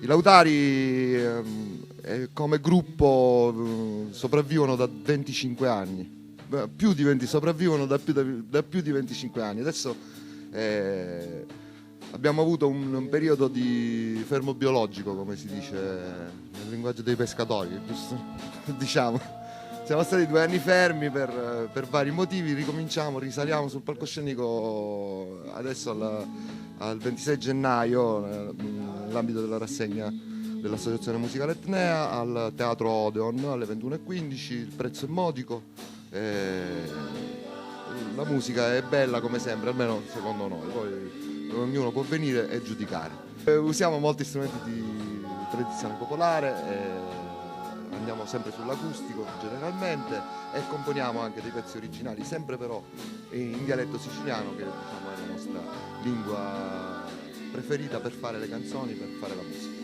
I Lautari come gruppo sopravvivono da 25 anni, sopravvivono da più di 25 anni. Adesso abbiamo avuto un periodo di fermo biologico, come si dice nel linguaggio dei pescatori, giusto? Diciamo. Siamo stati 2 anni fermi per vari motivi, ricominciamo, risaliamo sul palcoscenico adesso al 26 gennaio nell'ambito della rassegna dell'Associazione Musicale Etnea al Teatro Odeon alle 21:15, il prezzo è modico, la musica è bella come sempre, almeno secondo noi, poi ognuno può venire e giudicare. Usiamo molti strumenti di tradizione popolare, andiamo sempre sull'acustico generalmente e componiamo anche dei pezzi originali, sempre però in dialetto siciliano, che diciamo è la nostra lingua preferita per fare le canzoni, per fare la musica.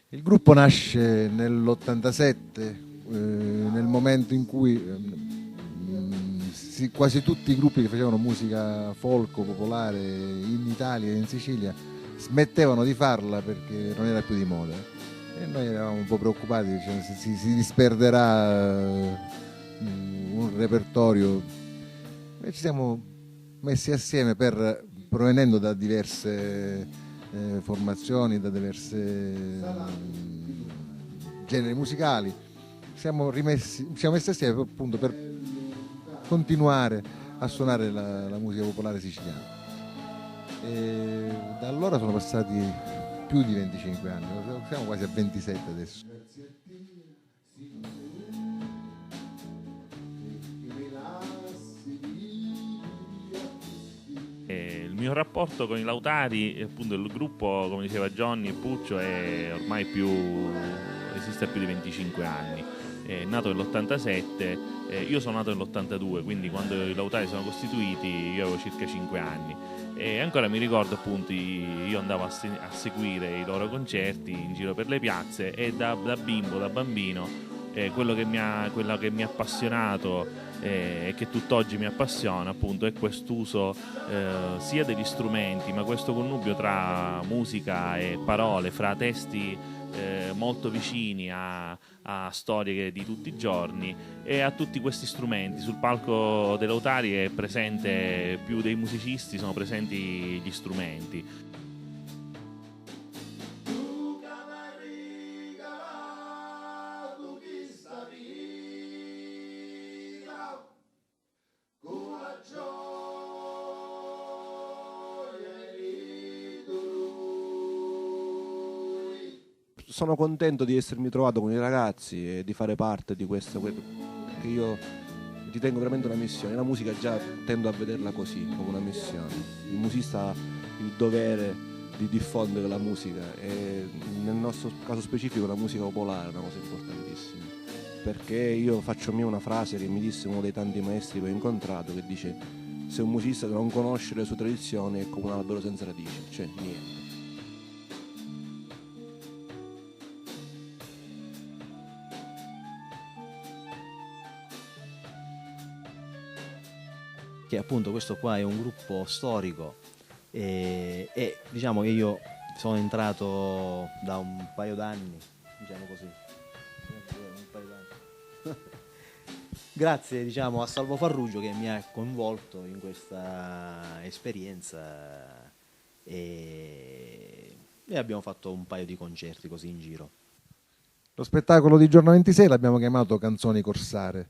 Il gruppo nasce nell'87, nel momento in cui quasi tutti i gruppi che facevano musica folk o popolare in Italia e in Sicilia smettevano di farla perché non era più di moda, e noi eravamo un po' preoccupati, diciamo, si disperderà un repertorio, e ci siamo messi assieme provenendo da diverse formazioni, da diverse generi musicali. Siamo messi assieme appunto per continuare a suonare la musica popolare siciliana. E da allora sono passati più di 25 anni, siamo quasi a 27 adesso. Il mio rapporto con i Lautari, appunto il gruppo, come diceva Johnny e Puccio, è ormai esiste più di 25 anni. È nato nell'87, io sono nato nell'82, quindi quando i Lautari sono costituiti io avevo circa 5 anni, e ancora mi ricordo appunto io andavo a seguire i loro concerti in giro per le piazze, e da bambino quello che mi ha appassionato e che tutt'oggi mi appassiona appunto è quest'uso sia degli strumenti, ma questo connubio tra musica e parole, fra testi molto vicini a storie di tutti i giorni, e a tutti questi strumenti. Sul palco dei Lautari è presente più dei musicisti, sono presenti gli strumenti. Sono contento di essermi trovato con i ragazzi e di fare parte di questo, che io ritengo veramente una missione. La musica già tendo a vederla così, come una missione. Il musicista ha il dovere di diffondere la musica, e nel nostro caso specifico la musica popolare è una cosa importantissima, perché io faccio mia una frase che mi disse uno dei tanti maestri che ho incontrato, che dice: se un musicista non conosce le sue tradizioni è come un albero senza radici, cioè niente. Che appunto questo qua è un gruppo storico, e diciamo che io sono entrato da un paio d'anni, diciamo così, grazie diciamo a Salvo Farruggio, che mi ha coinvolto in questa esperienza, e abbiamo fatto un paio di concerti così in giro. Lo spettacolo di giorno 26 l'abbiamo chiamato Canzoni Corsare,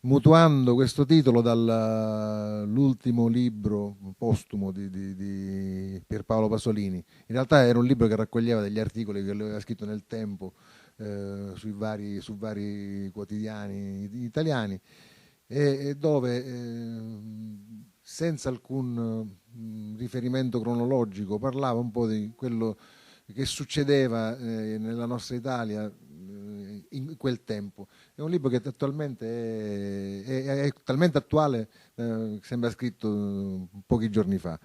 mutuando questo titolo dall'ultimo libro postumo di Pierpaolo Pasolini. In realtà era un libro che raccoglieva degli articoli che lui aveva scritto nel tempo su vari quotidiani italiani, e dove senza alcun riferimento cronologico parlava un po' di quello che succedeva nella nostra Italia in quel tempo. È un libro che attualmente è talmente attuale, sembra scritto pochi giorni fa.